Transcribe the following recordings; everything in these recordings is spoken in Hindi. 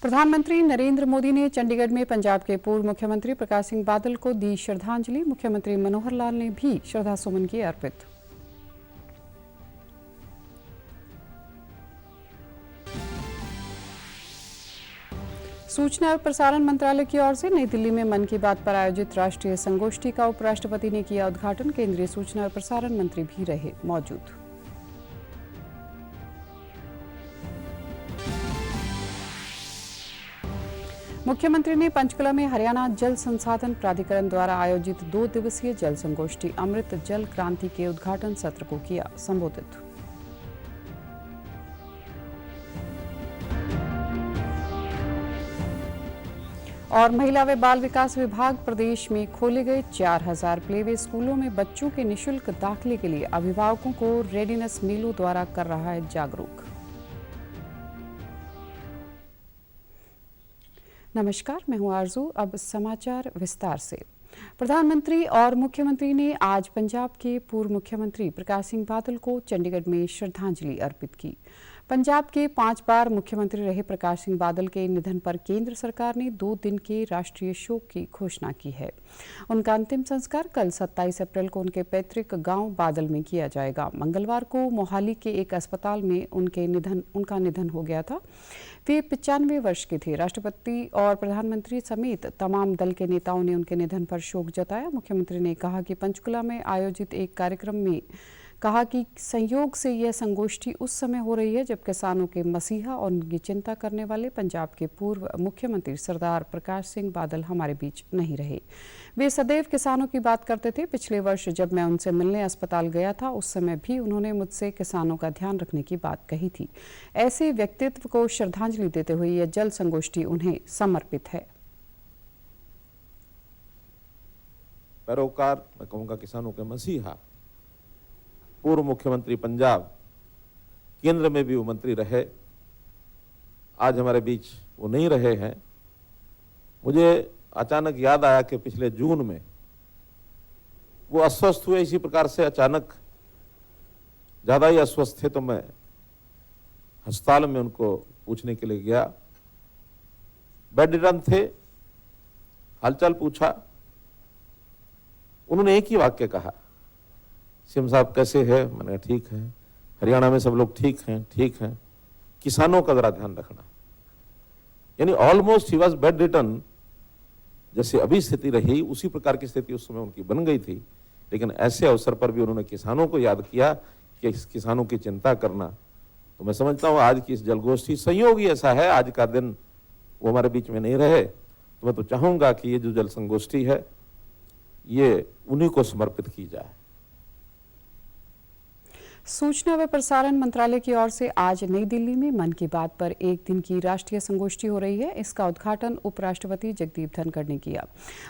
प्रधानमंत्री नरेंद्र मोदी ने चंडीगढ़ में पंजाब के पूर्व मुख्यमंत्री प्रकाश सिंह बादल को दी श्रद्धांजलि। मुख्यमंत्री मनोहर लाल ने भी श्रद्धासुमन किए अर्पित। सूचना और प्रसारण मंत्रालय की ओर से नई दिल्ली में मन की बात पर आयोजित राष्ट्रीय संगोष्ठी का उपराष्ट्रपति ने किया उद्घाटन। केंद्रीय सूचना और प्रसारण मंत्री भी रहे मौजूद। मुख्यमंत्री ने पंचकुला में हरियाणा जल संसाधन प्राधिकरण द्वारा आयोजित 2 दिवसीय जल संगोष्ठी अमृत जल क्रांति के उद्घाटन सत्र को किया संबोधित। और महिला व बाल विकास विभाग प्रदेश में खोले गए 4000 प्लेवे स्कूलों में बच्चों के निःशुल्क दाखिले के लिए अभिभावकों को रेडीनेस मेलों द्वारा कर रहा है जागरूक। नमस्कार, मैं हूं आरजू। अब समाचार विस्तार से। प्रधानमंत्री और मुख्यमंत्री ने आज पंजाब के पूर्व मुख्यमंत्री प्रकाश सिंह बादल को चंडीगढ़ में श्रद्धांजलि अर्पित की। पंजाब के 5 बार मुख्यमंत्री रहे प्रकाश सिंह बादल के निधन पर केंद्र सरकार ने 2 दिन के राष्ट्रीय शोक की घोषणा की है। उनका अंतिम संस्कार कल 27 अप्रैल को उनके पैतृक गांव बादल में किया जाएगा। मंगलवार को मोहाली के एक अस्पताल में उनका निधन हो गया था। वे 95 वर्ष के थे। राष्ट्रपति और प्रधानमंत्री समेत तमाम दल के नेताओं ने उनके निधन पर शोक जताया। मुख्यमंत्री ने कहा कि पंचकुला में आयोजित एक कार्यक्रम में कहा कि संयोग से यह संगोष्ठी उस समय हो रही है जब किसानों के मसीहा और उनकी चिंता करने वाले पंजाब के पूर्व मुख्यमंत्री सरदार प्रकाश सिंह बादल हमारे बीच नहीं रहे। वे सदैव किसानों की बात करते थे। पिछले वर्ष जब मैं उनसे मिलने अस्पताल गया था, उस समय भी उन्होंने मुझसे किसानों का ध्यान रखने की बात कही थी। ऐसे व्यक्तित्व को श्रद्धांजलि देते हुए यह जल संगोष्ठी उन्हें समर्पित है। पैरोकार, मैं कहूँगा किसानों के मसीहा, पूर्व मुख्यमंत्री पंजाब, केंद्र में भी वो मंत्री रहे, आज हमारे बीच वो नहीं रहे हैं। मुझे अचानक याद आया कि पिछले जून में वो अस्वस्थ हुए इसी प्रकार से, अचानक ज़्यादा ही अस्वस्थ थे, तो मैं अस्पताल में उनको पूछने के लिए गया। बेड रिडन थे, हालचाल पूछा। उन्होंने एक ही वाक्य कहा, सीएम साहब कैसे है? मैंने कहा ठीक है। हरियाणा में सब लोग ठीक हैं, ठीक हैं, किसानों का जरा ध्यान रखना। यानी almost he was bedridden. जैसे अभी स्थिति रही उसी प्रकार की स्थिति उस समय उनकी बन गई थी, लेकिन ऐसे अवसर पर भी उन्होंने किसानों को याद किया कि किसानों की चिंता करना। तो मैं समझता हूँ आज की इस जलगोष्ठी संयोग ही ऐसा है, आज का दिन वो हमारे बीच में नहीं रहे, तो मैं तो चाहूंगा कि ये जो जल संगोष्ठी है ये उन्हीं को समर्पित की जाए। सूचना व प्रसारण मंत्रालय की ओर से आज नई दिल्ली में मन की बात पर 1 दिन की राष्ट्रीय संगोष्ठी हो रही है। इसका उद्घाटन उपराष्ट्रपति जगदीप धनखड़ ने किया।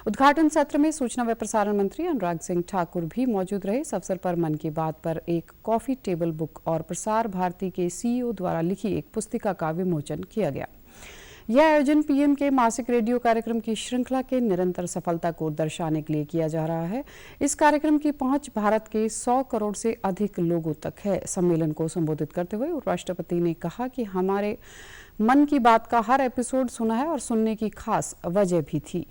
उद्घाटन सत्र में सूचना व प्रसारण मंत्री अनुराग सिंह ठाकुर भी मौजूद रहे। इस अवसर पर मन की बात पर एक कॉफी टेबल बुक और प्रसार भारती के सीईओ द्वारा लिखी एक पुस्तिका का विमोचन किया गया। यह आयोजन पीएम के मासिक रेडियो कार्यक्रम की श्रृंखला के निरंतर सफलता को दर्शाने के लिए किया जा रहा है। इस कार्यक्रम की पहुंच भारत के 100 करोड़ से अधिक लोगों तक है। सम्मेलन को संबोधित करते हुए उपराष्ट्रपति ने कहा कि हमारे मन की बात का हर एपिसोड सुना है और सुनने की खास वजह भी थी।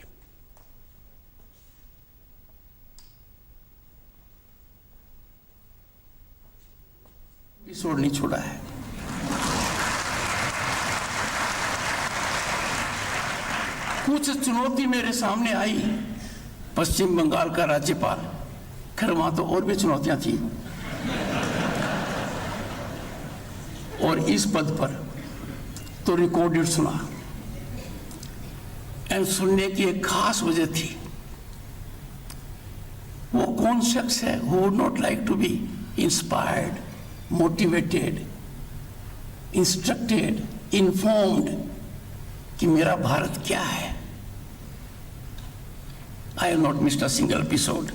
एपिसोड नहीं छोड़ा है। कुछ चुनौती मेरे सामने आई। पश्चिम बंगाल का राज्यपाल, खैर वहां तो और भी चुनौतियां थी, और इस पद पर तो रिकॉर्डेड सुना। एंड सुनने की एक खास वजह थी। वो कौन शख्स है who would not like to be inspired, motivated, instructed, informed कि मेरा भारत क्या है। I have not missed a single episode.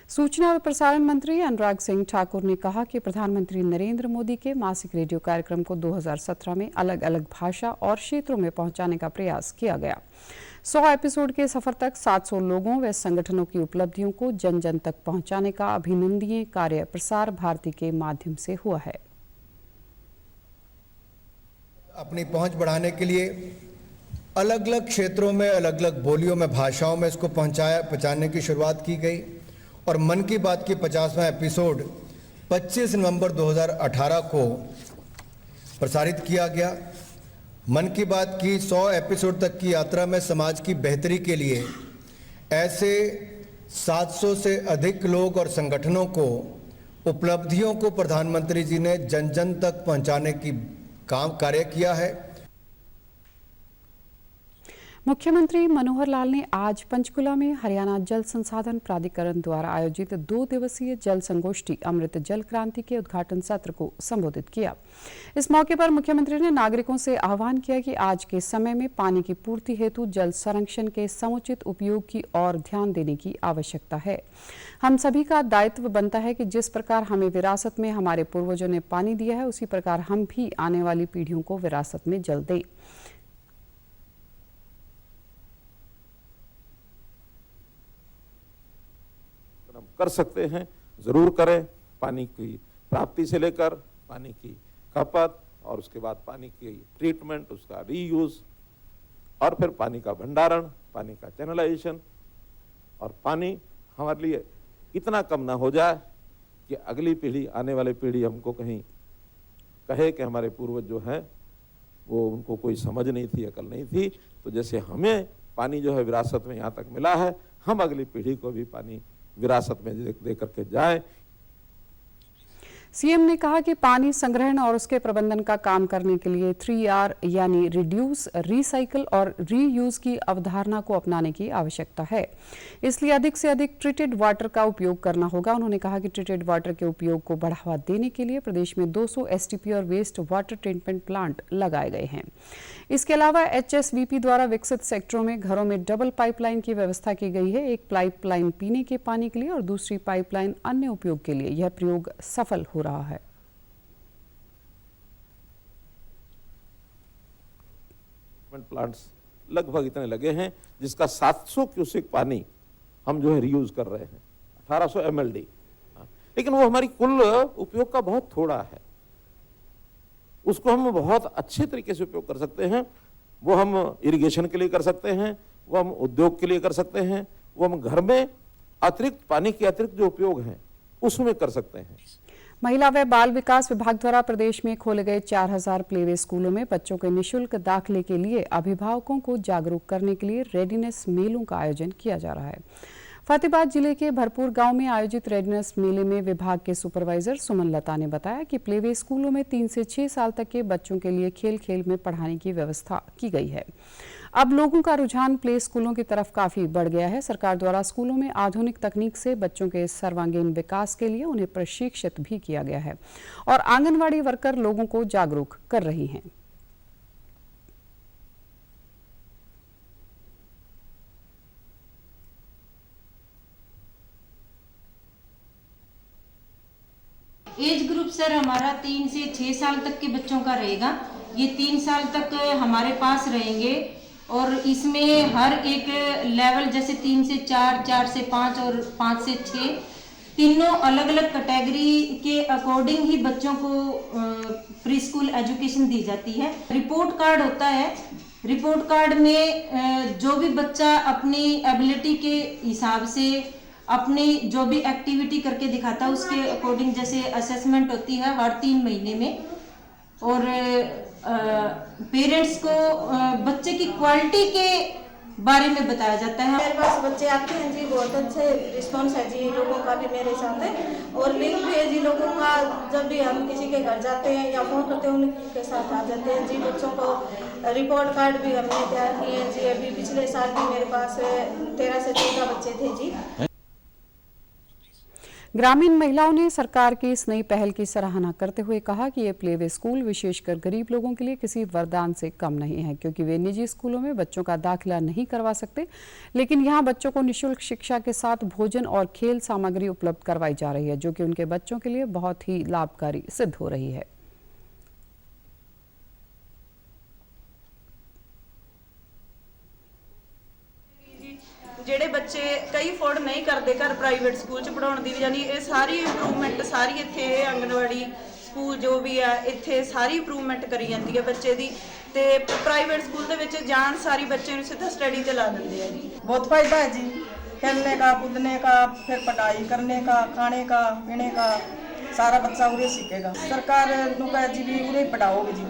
सूचना और प्रसारण मंत्री अनुराग सिंह ठाकुर ने कहा कि प्रधानमंत्री नरेंद्र मोदी के मासिक रेडियो कार्यक्रम को 2017 में अलग अलग भाषा और क्षेत्रों में पहुंचाने का प्रयास किया गया। 100 एपिसोड के सफर तक 700 लोगों व संगठनों की उपलब्धियों को जन जन तक पहुंचाने का अभिनंदनीय कार्य प्रसार भारती के माध्यम से हुआ है। अपनी पहुंच बढ़ाने के लिए अलग अलग क्षेत्रों में अलग अलग बोलियों में भाषाओं में इसको पहुंचाने की शुरुआत की गई और मन की बात की 50वां एपिसोड 25 नवंबर 2018 को प्रसारित किया गया। मन की बात की 100 एपिसोड तक की यात्रा में समाज की बेहतरी के लिए ऐसे 700 से अधिक लोग और संगठनों को उपलब्धियों को प्रधानमंत्री जी ने जन जन तक पहुंचाने की कार्य किया है। मुख्यमंत्री मनोहर लाल ने आज पंचकुला में हरियाणा जल संसाधन प्राधिकरण द्वारा आयोजित 2 दिवसीय जल संगोष्ठी अमृत जल क्रांति के उद्घाटन सत्र को संबोधित किया। इस मौके पर मुख्यमंत्री ने नागरिकों से आह्वान किया कि आज के समय में पानी की पूर्ति हेतु जल संरक्षण के समुचित उपयोग की ओर ध्यान देने की आवश्यकता है। हम सभी का दायित्व बनता है कि जिस प्रकार हमें विरासत में हमारे पूर्वजों ने पानी दिया है, उसी प्रकार हम भी आने वाली पीढ़ियों को विरासत में जल दें। कर सकते हैं, जरूर करें। पानी की प्राप्ति से लेकर पानी की खपत और उसके बाद पानी की ट्रीटमेंट, उसका रीयूज और फिर पानी का भंडारण, पानी का चैनलाइजेशन और पानी हमारे लिए इतना कम ना हो जाए कि अगली पीढ़ी, आने वाली पीढ़ी हमको कहीं कहे कि हमारे पूर्वज जो है वो उनको कोई समझ नहीं थी, अकल नहीं थी। तो जैसे हमें पानी जो है विरासत में यहाँ तक मिला है, हम अगली पीढ़ी को भी पानी विरासत में दे करके जाए। सीएम ने कहा कि पानी संग्रहण और उसके प्रबंधन का काम करने के लिए 3R यानी रिड्यूस, रिसाइकल और रीयूज की अवधारणा को अपनाने की आवश्यकता है। इसलिए अधिक से अधिक ट्रीटेड वाटर का उपयोग करना होगा। उन्होंने कहा कि ट्रीटेड वाटर के उपयोग को बढ़ावा देने के लिए प्रदेश में 200 एसटीपी और वेस्ट वाटर ट्रीटमेंट प्लांट लगाए गए हैं। इसके अलावा HSVP द्वारा विकसित सेक्टरों में घरों में डबल पाइपलाइन की व्यवस्था की गई है। एक पाइपलाइन पीने के पानी के लिए और दूसरी पाइपलाइन अन्य उपयोग के लिए। यह प्रयोग सफल हो रहा है। प्लांट्स लगभग इतने लगे हैं जिसका 700 क्यूसेक पानी हम जो है रीयूज कर रहे हैं, 1800 MLD। लेकिन वो हमारी कुल उपयोग का बहुत थोड़ा है। उसको हम बहुत अच्छे तरीके से उपयोग कर सकते हैं। वो हम इरिगेशन के लिए कर सकते हैं, वो हम उद्योग के लिए कर सकते हैं, वो हम घर में अतिरिक्त पानी के अतिरिक्त जो उपयोग हैं उसमें कर सकते हैं। महिला व बाल विकास विभाग द्वारा प्रदेश में खोले गए 4000 प्लेवे स्कूलों में बच्चों के निःशुल्क दाखिले के लिए अभिभावकों को जागरूक करने के लिए रेडीनेस मेलों का आयोजन किया जा रहा है। फतेहाबाद जिले के भरपूर गांव में आयोजित रेडीनेस मेले में विभाग के सुपरवाइजर सुमन लता ने बताया कि प्लेवे स्कूलों में 3 से 6 साल तक के बच्चों के लिए खेल खेल में पढ़ाने की व्यवस्था की गई है। अब लोगों का रुझान प्ले स्कूलों की तरफ काफी बढ़ गया है। सरकार द्वारा स्कूलों में आधुनिक तकनीक से बच्चों के सर्वांगीण विकास के लिए उन्हें प्रशिक्षित भी किया गया है और आंगनवाड़ी वर्कर लोगों को जागरूक कर रही हैं। एज ग्रुप सर हमारा 3 से 6 साल तक के बच्चों का रहेगा। ये 3 साल तक हमारे पास रहेंगे और इसमें हर एक लेवल जैसे 3 से 4, 4 से 5 और 5 से 6 तीनों अलग अलग कैटेगरी के अकॉर्डिंग ही बच्चों को प्री स्कूल एजुकेशन दी जाती है। रिपोर्ट कार्ड होता है। रिपोर्ट कार्ड में जो भी बच्चा अपनी एबिलिटी के हिसाब से अपनी जो भी एक्टिविटी करके दिखाता है उसके अकॉर्डिंग जैसे असेसमेंट होती है हर 3 महीने में और पेरेंट्स को बच्चे की क्वालिटी के बारे में बताया जाता है। मेरे पास बच्चे आते हैं जी, बहुत अच्छे रिस्पॉन्स है जी लोगों का भी मेरे साथ और लिंक भी है जी लोगों का। जब भी हम किसी के घर जाते हैं या फोन करते हैं उनके साथ आ जाते हैं जी। बच्चों को रिपोर्ट कार्ड भी हमने तैयार किए हैं जी। अभी पिछले साल भी मेरे पास 13 से 14 बच्चे थे जी। ग्रामीण महिलाओं ने सरकार की इस नई पहल की सराहना करते हुए कहा कि ये प्लेवे स्कूल विशेषकर गरीब लोगों के लिए किसी वरदान से कम नहीं है, क्योंकि वे निजी स्कूलों में बच्चों का दाखिला नहीं करवा सकते, लेकिन यहाँ बच्चों को निःशुल्क शिक्षा के साथ भोजन और खेल सामग्री उपलब्ध करवाई जा रही है, जो कि उनके बच्चों के लिए बहुत ही लाभकारी सिद्ध हो रही है। ਜਿਹੜੇ ਬੱਚੇ ਕਈ ਅਫੋਰਡ ਨਹੀਂ ਕਰਦੇ ਘਰ ਪ੍ਰਾਈਵੇਟ ਸਕੂਲ ਚ ਪੜਾਉਣ ਦੀ, ਯਾਨੀ ਇਹ ਸਾਰੀ ਇੰਪਰੂਵਮੈਂਟ ਸਾਰੀ ਇੱਥੇ ਆਂਗਨਵਾੜੀ ਸਕੂਲ ਜੋ ਵੀ ਆ ਇੱਥੇ ਸਾਰੀ ਇੰਪਰੂਵਮੈਂਟ ਕਰੀ ਜਾਂਦੀ ਹੈ ਬੱਚੇ ਦੀ ਤੇ ਪ੍ਰਾਈਵੇਟ ਸਕੂਲ ਦੇ ਵਿੱਚ ਜਾਣ ਸਾਰੀ ਬੱਚੇ ਨੂੰ ਸਿੱਧਾ स्टडी ਤੇ ਲਾ ਦਿੰਦੇ ਆ ਜੀ। बहुत फायदा है जी, खेलने का, कूदने का, फिर पढ़ाई करने का, खाने का, पीने का, सारा बच्चा उरे सीखेगा। सरकार नु कहे जी भी उरे पढ़ाओगे जी।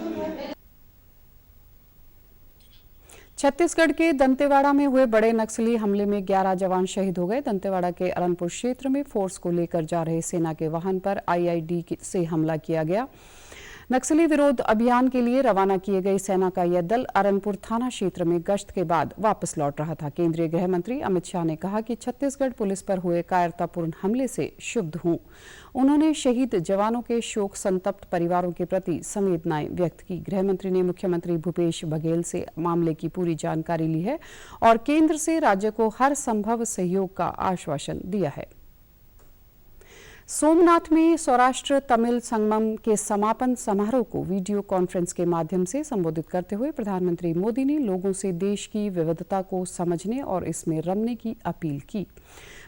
छत्तीसगढ़ के दंतेवाड़ा में हुए बड़े नक्सली हमले में 11 जवान शहीद हो गए। दंतेवाड़ा के अरनपुर क्षेत्र में फोर्स को लेकर जा रहे सेना के वाहन पर आईईडी से हमला किया गया। नक्सली विरोध अभियान के लिए रवाना किए गए सेना का यह दल अरनपुर थाना क्षेत्र में गश्त के बाद वापस लौट रहा था। केंद्रीय गृह मंत्री अमित शाह ने कहा कि छत्तीसगढ़ पुलिस पर हुए कायरतापूर्ण हमले से क्षुब्ध हूं। उन्होंने शहीद जवानों के शोक संतप्त परिवारों के प्रति संवेदनाएं व्यक्त की। गृह मंत्री ने मुख्यमंत्री भूपेश बघेल से मामले की पूरी जानकारी ली है और केंद्र से राज्य को हर संभव सहयोग का आश्वासन दिया है। सोमनाथ में सौराष्ट्र तमिल संगमम के समापन समारोह को वीडियो कॉन्फ्रेंस के माध्यम से संबोधित करते हुए प्रधानमंत्री मोदी ने लोगों से देश की विविधता को समझने और इसमें रमने की अपील की।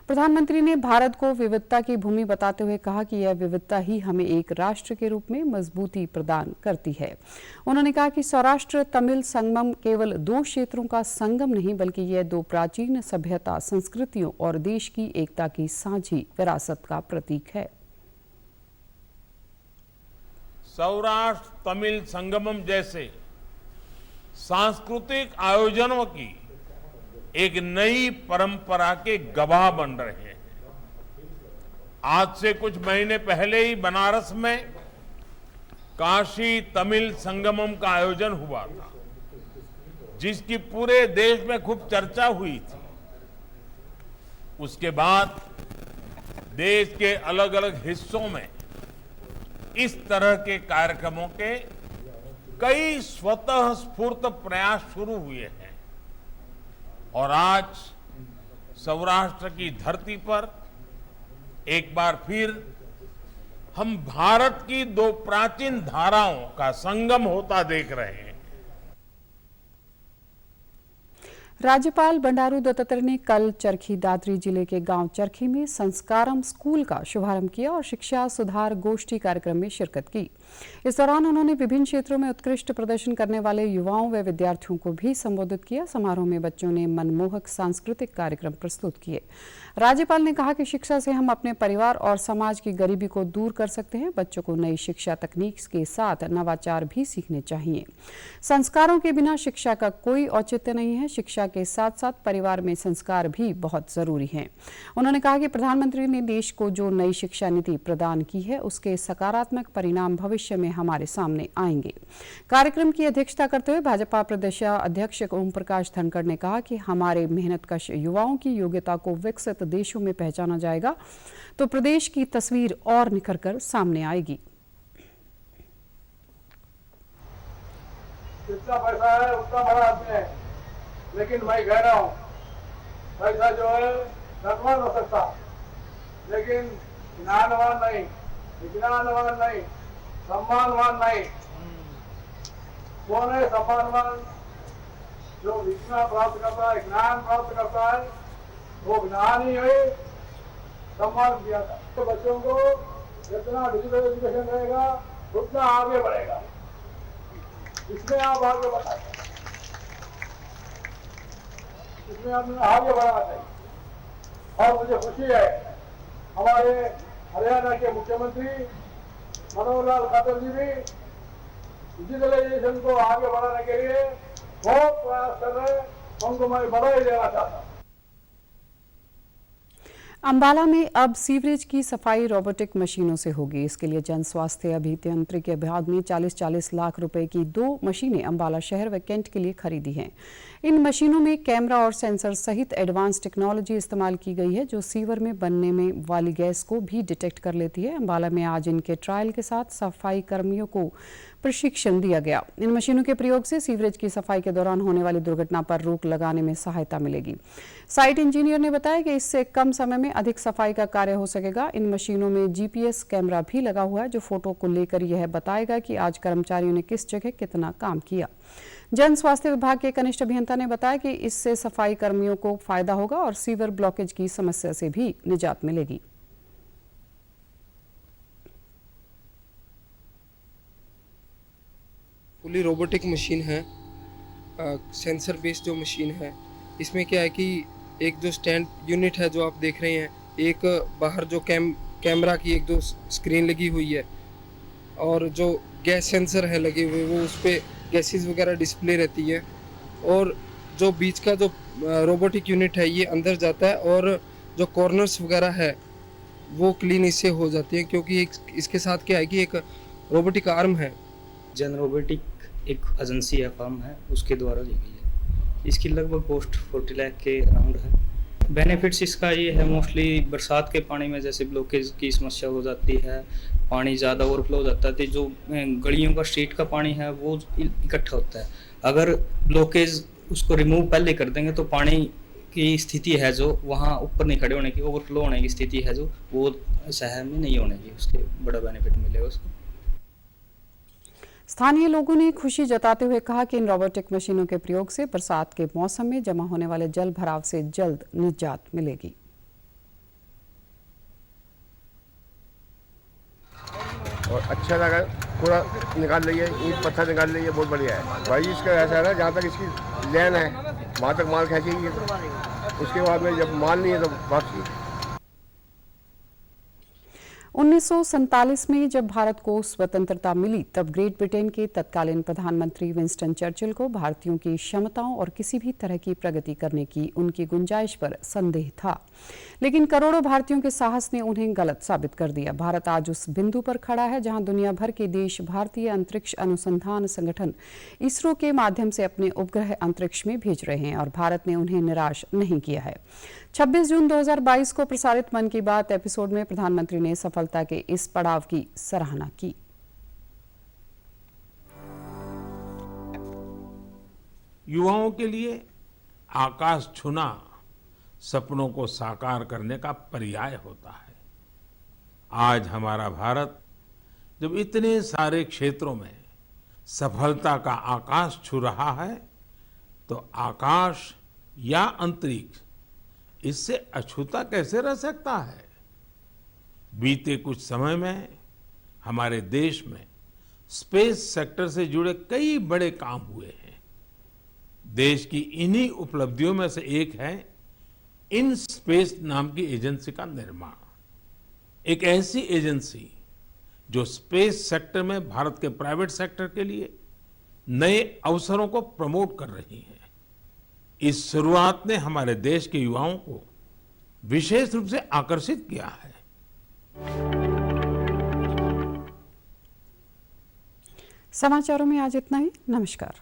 प्रधानमंत्री ने भारत को विविधता की भूमि बताते हुए कहा कि यह विविधता ही हमें एक राष्ट्र के रूप में मजबूती प्रदान करती है। उन्होंने कहा कि सौराष्ट्र तमिल संगमम केवल दो क्षेत्रों का संगम नहीं बल्कि यह दो प्राचीन सभ्यता, संस्कृतियों और देश की एकता की साझी विरासत का प्रतीक है। सौराष्ट्र तमिल संगमम जैसे सांस्कृतिक आयोजनों की एक नई परंपरा के गवाह बन रहे हैं। आज से कुछ महीने पहले ही बनारस में काशी तमिल संगमम का आयोजन हुआ था, जिसकी पूरे देश में खूब चर्चा हुई थी। उसके बाद देश के अलग अलग हिस्सों में इस तरह के कार्यक्रमों के कई स्वतः स्फूर्त प्रयास शुरू हुए हैं और आज सौराष्ट्र की धरती पर एक बार फिर हम भारत की दो प्राचीन धाराओं का संगम होता देख रहे हैं। राज्यपाल बंडारू दत्तात्रेय ने कल चरखी दादरी जिले के गांव चरखी में संस्कारम स्कूल का शुभारंभ किया और शिक्षा सुधार गोष्ठी कार्यक्रम में शिरकत की। इस दौरान उन्होंने विभिन्न क्षेत्रों में उत्कृष्ट प्रदर्शन करने वाले युवाओं व विद्यार्थियों को भी संबोधित किया। समारोह में बच्चों ने मनमोहक सांस्कृतिक कार्यक्रम प्रस्तुत किए। राज्यपाल ने कहा कि शिक्षा से हम अपने परिवार और समाज की गरीबी को दूर कर सकते हैं। बच्चों को नई शिक्षा तकनीक के साथ नवाचार भी सीखने चाहिए। संस्कारों के बिना शिक्षा का कोई औचित्य नहीं है। शिक्षा के साथ साथ परिवार में संस्कार भी बहुत जरूरी हैं। उन्होंने कहा कि प्रधानमंत्री ने देश को जो नई शिक्षा नीति प्रदान की है उसके सकारात्मक परिणाम भविष्य में हमारे सामने आएंगे। कार्यक्रम की अध्यक्षता करते हुए भाजपा प्रदेश अध्यक्ष ओम प्रकाश धनखड़ ने कहा कि हमारे मेहनतकश युवाओं की योग्यता को विकसित देशों में पहचाना जाएगा तो प्रदेश की तस्वीर और निखर कर सामने आएगी। जितना पैसा है उतना बड़ा आदमी है, लेकिन मैं कह रहा हूँ पैसा जो है धनवान हो सकता, लेकिन ज्ञानवान नहीं, विज्ञानवान नहीं, सम्मानवान नहीं। कौन है सम्मानवान? जो विज्ञान प्राप्त करता है, ज्ञान प्राप्त करता है, वो ज्ञान ही है सम्मान दिया था। तो बच्चों को जितना डिजिटल एजुकेशन रहेगा उतना आगे बढ़ेगा। इसमें आप आगे बढ़ाएं, इसमें हमने आगे बढ़ाना चाहिए। और मुझे खुशी है हमारे हरियाणा के मुख्यमंत्री मनोहर लाल खट्टर जी भी डिजिटलाइजेशन को आगे बढ़ाने के लिए बहुत प्रयास कर रहे हैं। उनको मैं बधाई देना चाहता हूँ। अंबाला में अब सीवरेज की सफाई रोबोटिक मशीनों से होगी। इसके लिए जन स्वास्थ्य अभियांत्रिकी विभाग ने 40-40 लाख रुपए की 2 मशीनें अंबाला शहर व कैंट के लिए खरीदी हैं। इन मशीनों में कैमरा और सेंसर सहित एडवांस टेक्नोलॉजी इस्तेमाल की गई है जो सीवर में बनने में वाली गैस को भी डिटेक्ट कर लेती है। अंबाला में आज इनके ट्रायल के साथ सफाई कर्मियों को प्रशिक्षण दिया गया। इन मशीनों के प्रयोग से सीवरेज की सफाई के दौरान होने वाली दुर्घटना पर रोक लगाने में सहायता मिलेगी। साइट इंजीनियर ने बताया कि इससे कम समय में अधिक सफाई का कार्य हो सकेगा। इन मशीनों में जीपीएस कैमरा भी लगा हुआ है जो फोटो को लेकर यह बताएगा कि आज कर्मचारियों ने किस जगह कितना काम किया। जन स्वास्थ्य विभाग के कनिष्ठ अभियंता ने बताया कि इससे सफाई कर्मियों को फायदा होगा और सीवर ब्लॉकेज की समस्या से भी निजात मिलेगी। फुली रोबोटिक मशीन है, सेंसर बेस्ड जो मशीन है। इसमें क्या है कि एक जो स्टैंड यूनिट है जो आप देख रहे हैं, एक बाहर जो कैमरा की एक दो स्क्रीन लगी हुई है और जो गैस सेंसर है लगे हुए, वो उस पर गैसेस वगैरह डिस्प्ले रहती है। और जो बीच का जो रोबोटिक यूनिट है ये अंदर जाता है और जो कॉर्नर्स वगैरह है वो क्लीन इससे हो जाती है, क्योंकि इसके साथ क्या है कि एक रोबोटिक आर्म है। जन रोबोटिक एक एजेंसी है, फर्म है, उसके द्वारा ली गई है। इसकी लगभग कॉस्ट 40 लाख के अराउंड है। बेनिफिट्स इसका ये है, मोस्टली बरसात के पानी में जैसे ब्लॉकेज की समस्या हो जाती है, पानी ज़्यादा ओवरफ्लो हो जाता है, तो जो गलियों का स्ट्रीट का पानी है वो इकट्ठा होता है। अगर ब्लॉकेज उसको रिमूव पहले कर देंगे तो पानी की स्थिति है जो वहाँ ऊपर नहीं खड़े होने की, ओवरफ्लो होने की स्थिति है जो वो शहर में नहीं होने की, उसके बड़ा बेनिफिट मिलेगा उसको। स्थानीय लोगों ने खुशी जताते हुए कहा कि इन रोबोटिक मशीनों के प्रयोग से बरसात के मौसम में जमा होने वाले जल भराव से जल्द निजात मिलेगी। और अच्छा लगा, पूरा निकाल रही है, ईंट पत्थर निकाल रही है, बहुत बढ़िया है भाई। इसका ऐसा है ना, जहाँ तक इसकी लेन है वहाँ तक माल खींचेगी, उसके बाद में जब माल नहीं है तो वापसी। 1947 में जब भारत को स्वतंत्रता मिली तब ग्रेट ब्रिटेन के तत्कालीन प्रधानमंत्री विंस्टन चर्चिल को भारतीयों की क्षमताओं और किसी भी तरह की प्रगति करने की उनकी गुंजाइश पर संदेह था, लेकिन करोड़ों भारतीयों के साहस ने उन्हें गलत साबित कर दिया। भारत आज उस बिंदु पर खड़ा है जहां दुनिया भर के देश भारतीय अंतरिक्ष अनुसंधान संगठन इसरो के माध्यम से अपने उपग्रह अंतरिक्ष में भेज रहे हैं और भारत ने उन्हें निराश नहीं किया है। 26 जून 2022 को प्रसारित मन की बात एपिसोड में प्रधानमंत्री ने सफलता के इस पड़ाव की सराहना की। युवाओं के लिए आकाश छूना सपनों को साकार करने का पर्याय होता है। आज हमारा भारत जब इतने सारे क्षेत्रों में सफलता का आकाश छू रहा है तो आकाश या अंतरिक्ष इससे अछूता कैसे रह सकता है। बीते कुछ समय में हमारे देश में स्पेस सेक्टर से जुड़े कई बड़े काम हुए हैं। देश की इन्हीं उपलब्धियों में से एक है इन स्पेस नाम की एजेंसी का निर्माण। एक ऐसी एजेंसी जो स्पेस सेक्टर में भारत के प्राइवेट सेक्टर के लिए नए अवसरों को प्रमोट कर रही है। इस शुरुआत ने हमारे देश के युवाओं को विशेष रूप से आकर्षित किया है। समाचारों में आज इतना ही। नमस्कार।